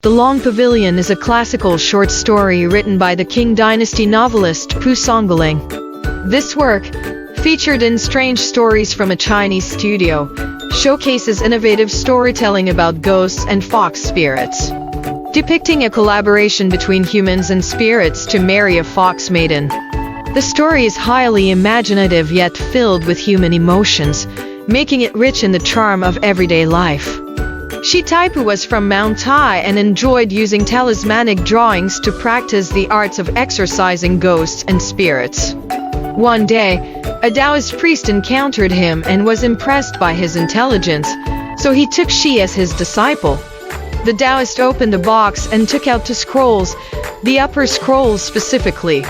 The Long Pavilion is a classical short story written by the Qing Dynasty novelist Pu Songling. This work, featured in Strange Stories from a Chinese Studio, showcases innovative storytelling about ghosts and fox spirits, depicting a collaboration between humans and spirits to marry a fox maiden. The story is highly imaginative yet filled with human emotions, making it rich in the charm of everyday life. Shi Taipu was from Mount Tai and enjoyed using talismanic drawings to practice the arts of exorcising ghosts and spirits. One day, a Taoist priest encountered him and was impressed by his intelligence, so he took Shi as his disciple. The Taoist opened a box and took out two scrolls. The upper scroll specifically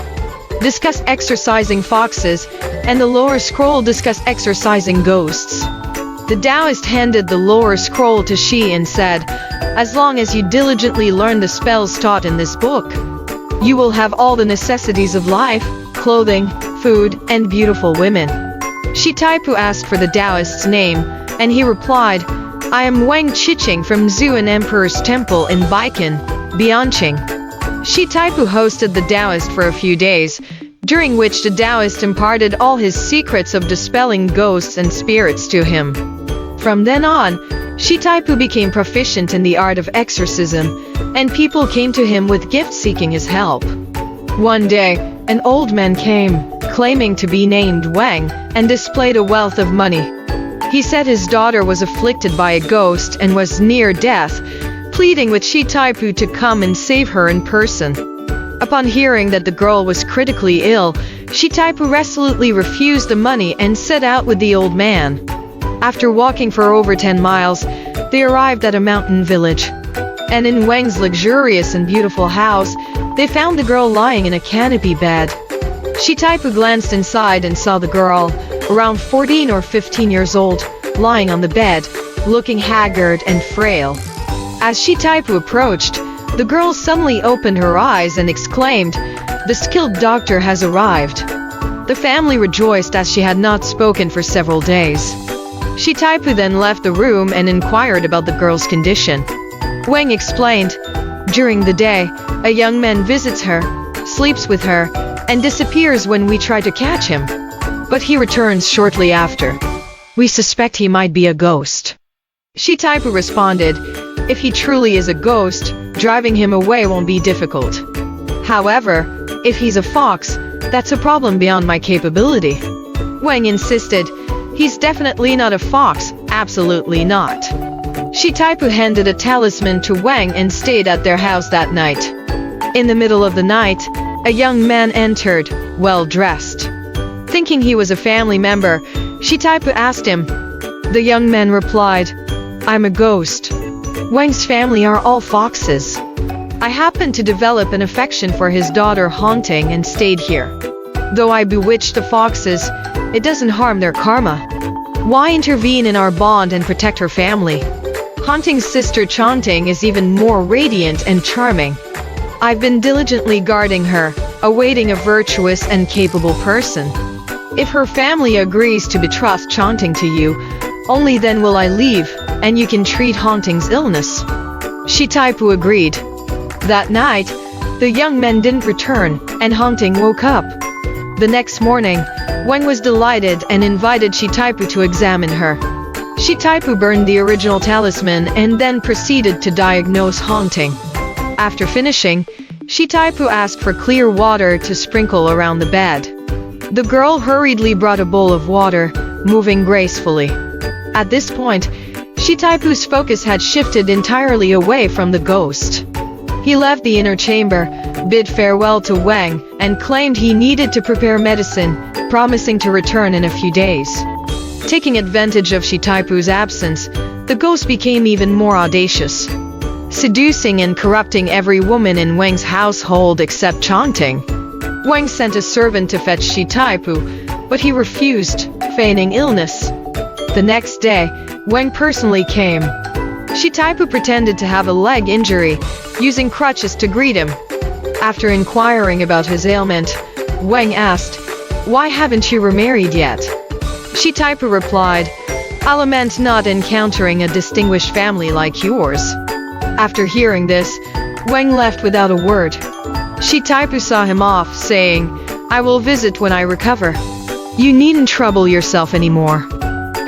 discussed exorcising foxes, and the lower scroll discussed exorcising ghosts. The Taoist handed the lower scroll to Shi and said, "As long as you diligently learn the spells taught in this book, you will have all the necessities of life, clothing, food, and beautiful women." Shi Taipu asked for the Taoist's name, and he replied, "I am Wang Chiqing from Zuan Emperor's Temple in Baikan, Bianqing." Shi Taipu hosted the Taoist for a few days, during which the Taoist imparted all his secrets of dispelling ghosts and spirits to him. From then on, Shi Taipu became proficient in the art of exorcism, and people came to him with gifts seeking his help. One day, an old man came, claiming to be named Wang, and displayed a wealth of money. He said his daughter was afflicted by a ghost and was near death, pleading with Shi Taipu to come and save her in person. Upon hearing that the girl was critically ill, Shi Taipu resolutely refused the money and set out with the old man. After walking for over 10 miles, they arrived at a mountain village. And in Wang's luxurious and beautiful house, they found the girl lying in a canopy bed. Shi Taipu glanced inside and saw the girl, around 14 or 15 years old, lying on the bed, looking haggard and frail. As Shi Taipu approached, the girl suddenly opened her eyes and exclaimed, "The skilled doctor has arrived." The family rejoiced as she had not spoken for several days. Shi Taipu then left the room and inquired about the girl's condition. Wang explained, "During the day, a young man visits her, sleeps with her, and disappears when we try to catch him. But he returns shortly after. We suspect he might be a ghost." Shi Taipu responded, "If he truly is a ghost, driving him away won't be difficult. However, if he's a fox, that's a problem beyond my capability." Wang insisted, "He's definitely not a fox, absolutely not." Shi Taipu handed a talisman to Wang and stayed at their house that night. In the middle of the night, a young man entered, well-dressed. Thinking he was a family member, Shi Taipu asked him. The young man replied, "I'm a ghost. Wang's family are all foxes. I happened to develop an affection for his daughter Chángtíng and stayed here. Though I bewitched the foxes, it doesn't harm their karma. Why intervene in our bond and protect her family? Chángtíng's sister Chángtíng is even more radiant and charming. I've been diligently guarding her, awaiting a virtuous and capable person. If her family agrees to betroth Chángtíng to you, only then will I leave, and you can treat Chángtíng's illness." Shi Taipu agreed. That night, the young men didn't return, and Chángtíng woke up. The next morning, Wang was delighted and invited Shi Taipu to examine her. Shi Taipu burned the original talisman and then proceeded to diagnose Chángtíng. After finishing, Shi Taipu asked for clear water to sprinkle around the bed. The girl hurriedly brought a bowl of water, moving gracefully. At this point, Shi Taipu's focus had shifted entirely away from the ghost. He left the inner chamber, bid farewell to Wang, and claimed he needed to prepare medicine, promising to return in a few days. Taking advantage of Shi Taipu's absence, the ghost became even more audacious, seducing and corrupting every woman in Wang's household except Chángtíng. Wang sent a servant to fetch Shi Taipu, but he refused, feigning illness. The next day, Wang personally came. Shi Taipu pretended to have a leg injury, using crutches to greet him. After inquiring about his ailment, Wang asked, "Why haven't you remarried yet?" Shi Taipu replied, "I lament not encountering a distinguished family like yours." After hearing this, Wang left without a word. Shi Taipu saw him off, saying, "I will visit when I recover. You needn't trouble yourself anymore."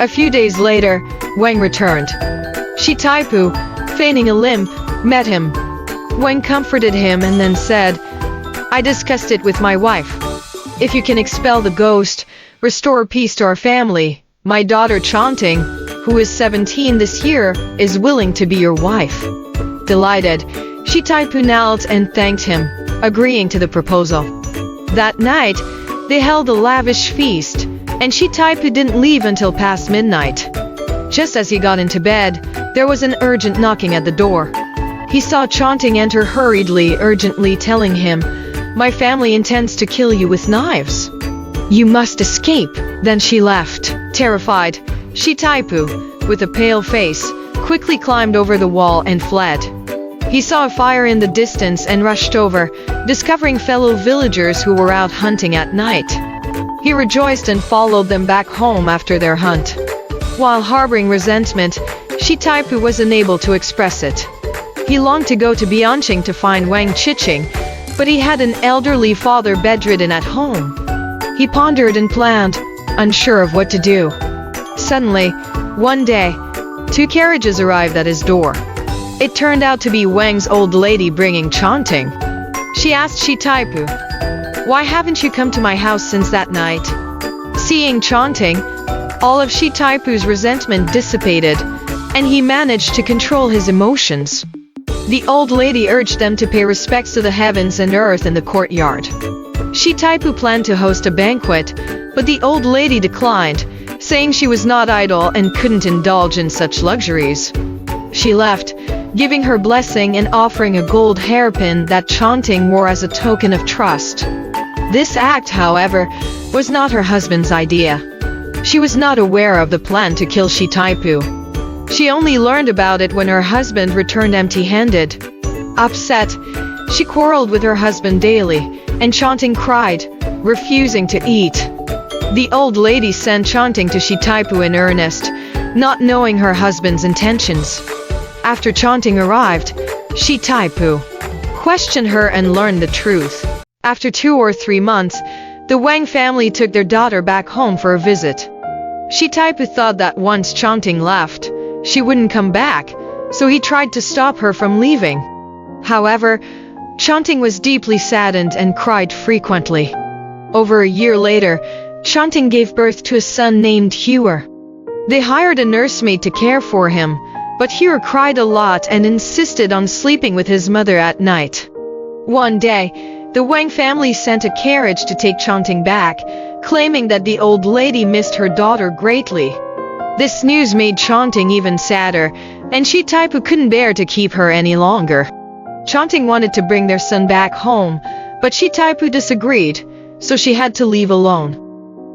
A few days later, Wang returned. Shi Taipu, feigning a limp, met him. Wang comforted him and then said, "I discussed it with my wife. If you can expel the ghost, restore peace to our family, my daughter Chángtíng, who is 17 this year, is willing to be your wife." Delighted, Shi Taipu knelt and thanked him, agreeing to the proposal. That night, they held a lavish feast, and Shi Taipu didn't leave until past midnight. Just as he got into bed, there was an urgent knocking at the door. He saw Chángtíng enter hurriedly, urgently telling him, "My family intends to kill you with knives. You must escape." Then she left. Terrified, Shi Taipu, with a pale face, quickly climbed over the wall and fled. He saw a fire in the distance and rushed over, discovering fellow villagers who were out hunting at night. He rejoiced and followed them back home after their hunt. While harboring resentment, Shi Taipu was unable to express it. He longed to go to Bianqing to find Wang Chiqing, but he had an elderly father bedridden at home. He pondered and planned, unsure of what to do. Suddenly, one day, 2 carriages arrived at his door. It turned out to be Wang's old lady bringing Chángtíng. She asked Shi Taipu, "Why haven't you come to my house since that night?" Seeing Chángtíng, all of Shi Taipu's resentment dissipated, and he managed to control his emotions. The old lady urged them to pay respects to the heavens and earth in the courtyard. Shi Taipu planned to host a banquet, but the old lady declined, saying she was not idle and couldn't indulge in such luxuries. She left, giving her blessing and offering a gold hairpin that Chángtíng wore as a token of trust. This act, however, was not her husband's idea. She was not aware of the plan to kill Shi Taipu. She only learned about it when her husband returned empty-handed. Upset, she quarreled with her husband daily, and Chángtíng cried, refusing to eat. The old lady sent Chángtíng to Shi Taipu in earnest, not knowing her husband's intentions. After Chángtíng arrived, Shi Taipu questioned her and learned the truth. After 2 or 3 months, the Wang family took their daughter back home for a visit. Shi Taipu thought that once Chángtíng left, she wouldn't come back, so he tried to stop her from leaving. However, Chángtíng was deeply saddened and cried frequently. Over a year later, Chángtíng gave birth to a son named Hewer. They hired a nursemaid to care for him, but Hewer cried a lot and insisted on sleeping with his mother at night. One day, the Wang family sent a carriage to take Chángtíng back, claiming that the old lady missed her daughter greatly. This news made Chángtíng even sadder, and Shi Taipu couldn't bear to keep her any longer. Chángtíng wanted to bring their son back home, but Shi Taipu disagreed, so she had to leave alone.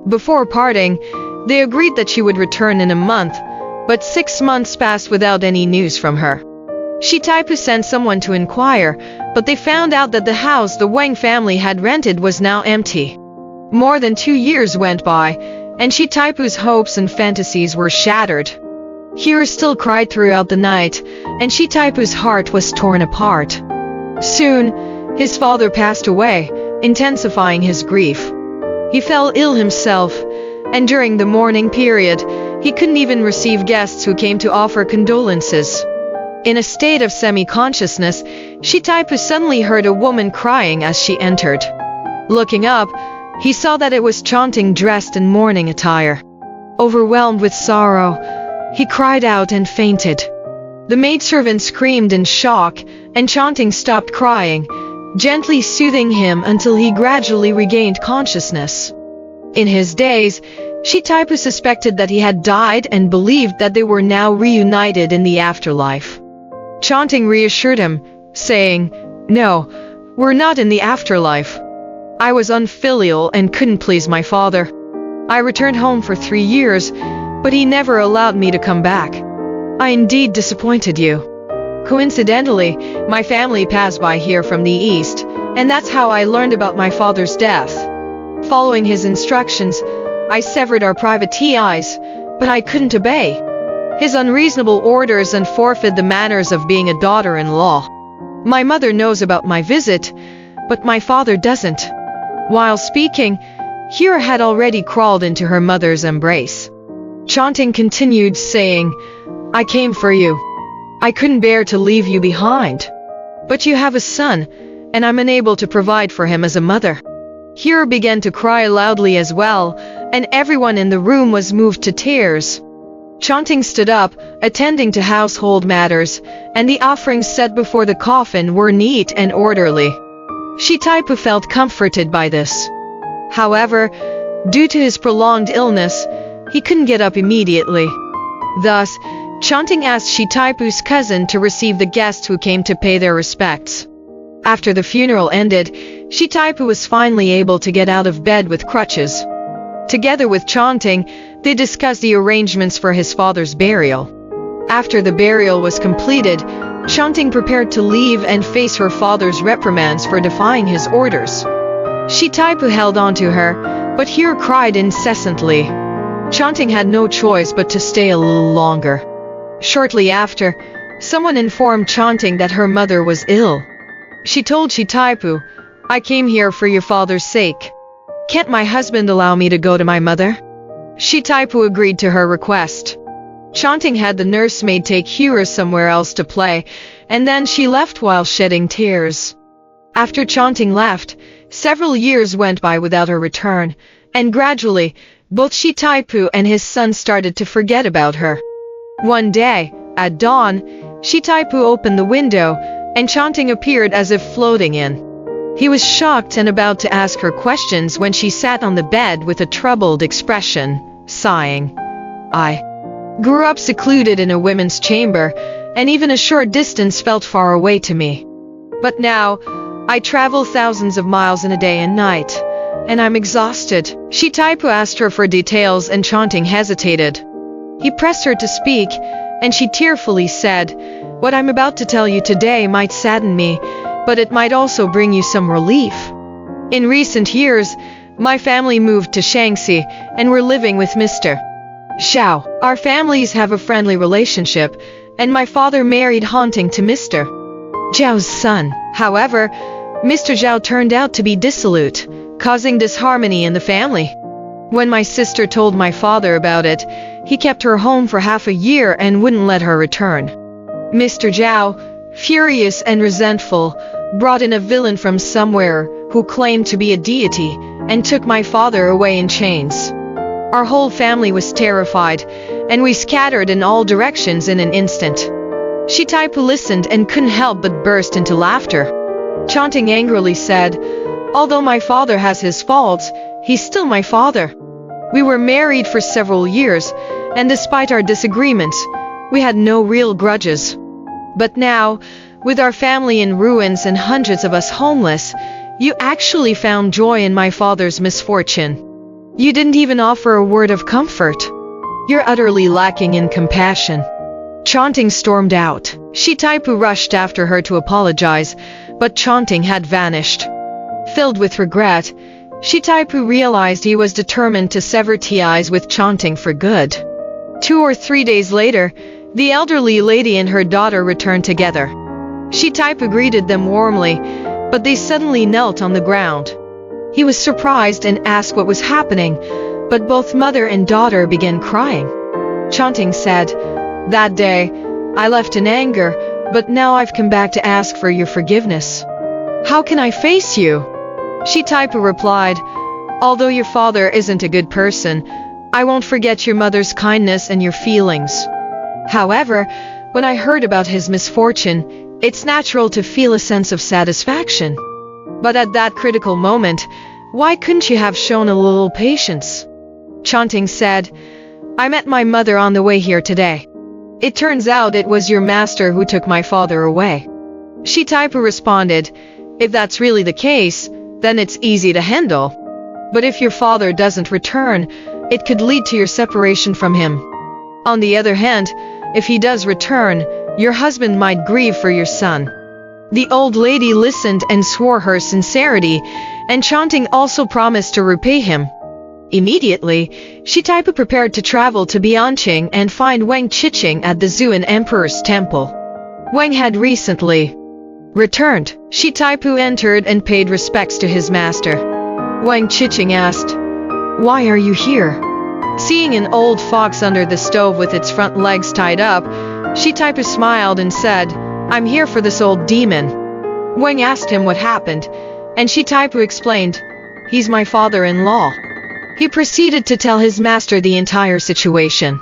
Before parting, they agreed that she would return in a month, but 6 months passed without any news from her. Shi Taipu sent someone to inquire, but they found out that the house the Wang family had rented was now empty. More than 2 years went by, and Shi Taipu's hopes and fantasies were shattered. Hewer still cried throughout the night, and Shi Taipu's heart was torn apart. Soon, his father passed away, intensifying his grief. He fell ill himself, and during the mourning period, he couldn't even receive guests who came to offer condolences. In a state of semi-consciousness, Shi Taipu suddenly heard a woman crying as she entered. Looking up, he saw that it was Chángtíng dressed in mourning attire. Overwhelmed with sorrow, he cried out and fainted. The maidservant screamed in shock, and Chángtíng stopped crying, gently soothing him until he gradually regained consciousness. In his daze, Shi Taipu suspected that he had died and believed that they were now reunited in the afterlife. Chángtíng reassured him, saying, "No, we're not in the afterlife. I was unfilial and couldn't please my father. I returned home for 3 years, but he never allowed me to come back. I indeed disappointed you. Coincidentally, my family passed by here from the east, and that's how I learned about my father's death. Following his instructions, I severed our private ties, but I couldn't obey. his unreasonable orders and forfeit the manners of being a daughter-in-law. My mother knows about my visit, but my father doesn't. While speaking, Hira had already crawled into her mother's embrace. Chángtíng continued, saying, "I came for you. I couldn't bear to leave you behind. But you have a son, and I'm unable to provide for him as a mother." Hira began to cry loudly as well, and everyone in the room was moved to tears. Chángtíng stood up, attending to household matters, and the offerings set before the coffin were neat and orderly. Shitaipu felt comforted by this. However, due to his prolonged illness, he couldn't get up immediately. Thus, Chángtíng asked Shitaipu's cousin to receive the guests who came to pay their respects. After the funeral ended, Shitaipu was finally able to get out of bed with crutches. Together with Chángtíng, they discussed the arrangements for his father's burial. After the burial was completed, Chángtíng prepared to leave and face her father's reprimands for defying his orders. Shitaipu held on to her, but Hira cried incessantly. Chángtíng had no choice but to stay a little longer. Shortly after, someone informed Chángtíng that her mother was ill. She told Shitaipu, "I came here for your father's sake. Can't my husband allow me to go to my mother?" Shitaipu agreed to her request. Chángtíng had the nursemaid take Hira somewhere else to play, and then she left while shedding tears. After Chángtíng left, several years went by without her return, and gradually, both Shitaipu and his son started to forget about her. One day, at dawn, Shitaipu opened the window, and Chángtíng appeared as if floating in. He was shocked and about to ask her questions when she sat on the bed with a troubled expression, sighing. "I grew up secluded in a women's chamber, and even a short distance felt far away to me. But now, I travel thousands of miles in a day and night, and I'm exhausted." Shitaipu asked her for details, and Chángtíng hesitated. He pressed her to speak, and she tearfully said, "What I'm about to tell you today might sadden me, but it might also bring you some relief. In recent years, my family moved to Shaanxi, and we're living with Mr. Zhao. Our families have a friendly relationship, and my father married Chángtíng to Mr. Zhao's son. However, Mr. Zhao turned out to be dissolute, causing disharmony in the family. When my sister told my father about it, he kept her home for half a year and wouldn't let her return. Mr. Zhao, furious and resentful, brought in a villain from somewhere who claimed to be a deity and took my father away in chains. Our whole family was terrified, and we scattered in all directions in an instant." Shitaipu listened and couldn't help but burst into laughter. Chángtíng angrily said, "Although my father has his faults, he's still my father. We were married for several years, and despite our disagreements, we had no real grudges. But now, with our family in ruins and hundreds of us homeless, you actually found joy in my father's misfortune. You didn't even offer a word of comfort. You're utterly lacking in compassion." Chángtíng stormed out. Shitaipu rushed after her to apologize, but Chángtíng had vanished. Filled with regret, Shitaipu realized he was determined to sever ties with Chángtíng for good. 2 or 3 days later, the elderly lady and her daughter returned together. Shitaipu greeted them warmly, but they suddenly knelt on the ground. He was surprised and asked what was happening, but both mother and daughter began crying. Chángtíng said, "That day, I left in anger, but now I've come back to ask for your forgiveness. How can I face you?" Shitaipu replied, "Although your father isn't a good person, I won't forget your mother's kindness and your feelings. However, when I heard about his misfortune, it's natural to feel a sense of satisfaction. But at that critical moment, why couldn't you have shown a little patience?" Chángtíng said, "I met my mother on the way here today. It turns out it was your master who took my father away." Shitaipu responded, "If that's really the case, then it's easy to handle. But if your father doesn't return, it could lead to your separation from him. On the other hand, if he does return, your husband might grieve for your son." The old lady listened and swore her sincerity, and Chángtíng also promised to repay him. Immediately, Shi Taipu prepared to travel to Bianqing and find Wang Qiqing at the Zhuan Emperor's temple. Wang had recently returned. Shi Taipu entered and paid respects to his master. Wang Qiqing asked, "Why are you here?" Seeing an old fox under the stove with its front legs tied up, Shi Taipu smiled and said, "I'm here for this old demon." Wang asked him what happened, and Shi Taipu explained, "He's my father-in-law." He proceeded to tell his master the entire situation.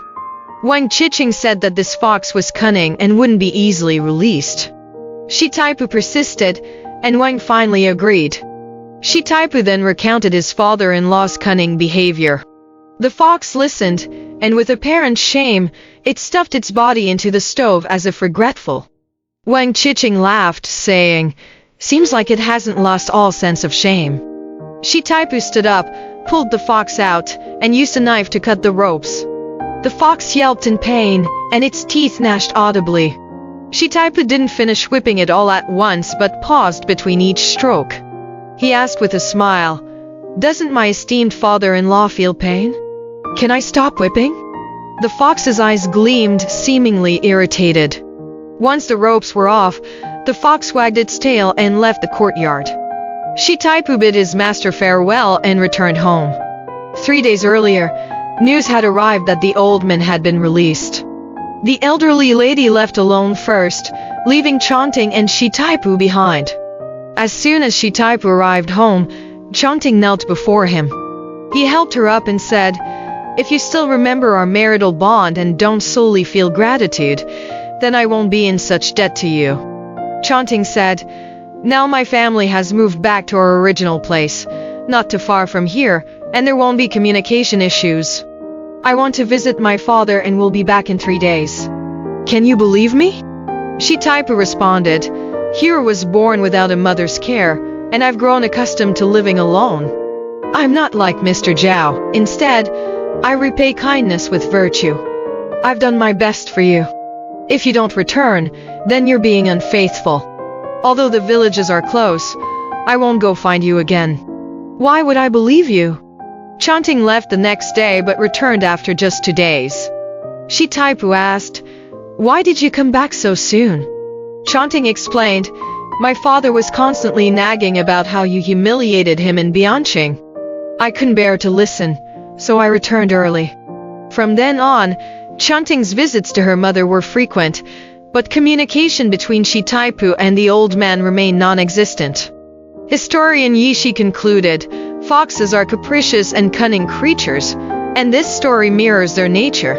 Wang Qiqing said that this fox was cunning and wouldn't be easily released. Shi Taipu persisted, and Wang finally agreed. Shi Taipu then recounted his father-in-law's cunning behavior. The fox listened, and with apparent shame, it stuffed its body into the stove as if regretful. Wang Qiqing laughed, saying, "Seems like it hasn't lost all sense of shame." Shi Taipu stood up, pulled the fox out, and used a knife to cut the ropes. The fox yelped in pain, and its teeth gnashed audibly. Shi Taipu didn't finish whipping it all at once but paused between each stroke. He asked with a smile, "Doesn't my esteemed father-in-law feel pain? Can I stop whipping?" The fox's eyes gleamed, seemingly irritated. Once the ropes were off, the fox wagged its tail and left the courtyard. Shi Taipu bid his master farewell and returned home. 3 days earlier, news had arrived that the old man had been released. The elderly lady left alone first, leaving Chángtíng and Shi Taipu behind. As soon as Shi Taipu arrived home, Chángtíng knelt before him. He helped her up and said, "If you still remember our marital bond and don't solely feel gratitude, then I won't be in such debt to you." Chángtíng said, "Now my family has moved back to our original place, not too far from here, and there won't be communication issues. I want to visit my father and will be back in 3 days. Can you believe me?" Shi Taipu responded, "Hero was born without a mother's care, and I've grown accustomed to living alone. I'm not like Mr. Zhao. Instead, I repay kindness with virtue. I've done my best for you. If you don't return, then you're being unfaithful. Although the villages are close, I won't go find you again." "Why would I believe you?" Chángtíng left the next day but returned after just 2 days. Shi Taipu asked, "Why did you come back so soon?" Chángtíng explained, "My father was constantly nagging about how you humiliated him in Bianqing. I couldn't bear to listen, so I returned early." From then on, Chángtíng's visits to her mother were frequent, but communication between Shi Taipu and the old man remained non-existent. Historian Yishi concluded, "Foxes are capricious and cunning creatures, and this story mirrors their nature."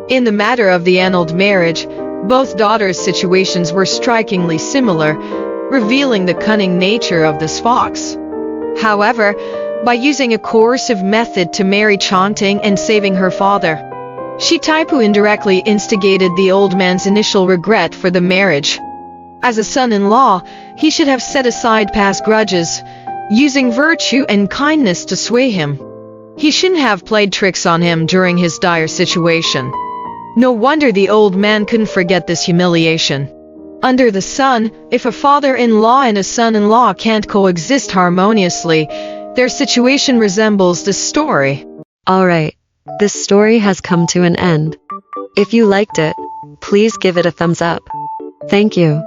In the matter of the annulled marriage, both daughters' situations were strikingly similar, revealing the cunning nature of this fox. However, by using a coercive method to marry Chángtíng and saving her father, Shi Taipu indirectly instigated the old man's initial regret for the marriage. As a son-in-law, he should have set aside past grudges, using virtue and kindness to sway him. He shouldn't have played tricks on him during his dire situation. No wonder the old man couldn't forget this humiliation. Under the sun, if a father-in-law and a son-in-law can't coexist harmoniously, their situation resembles this story. Alright, this story has come to an end. If you liked it, please give it a thumbs up. Thank you.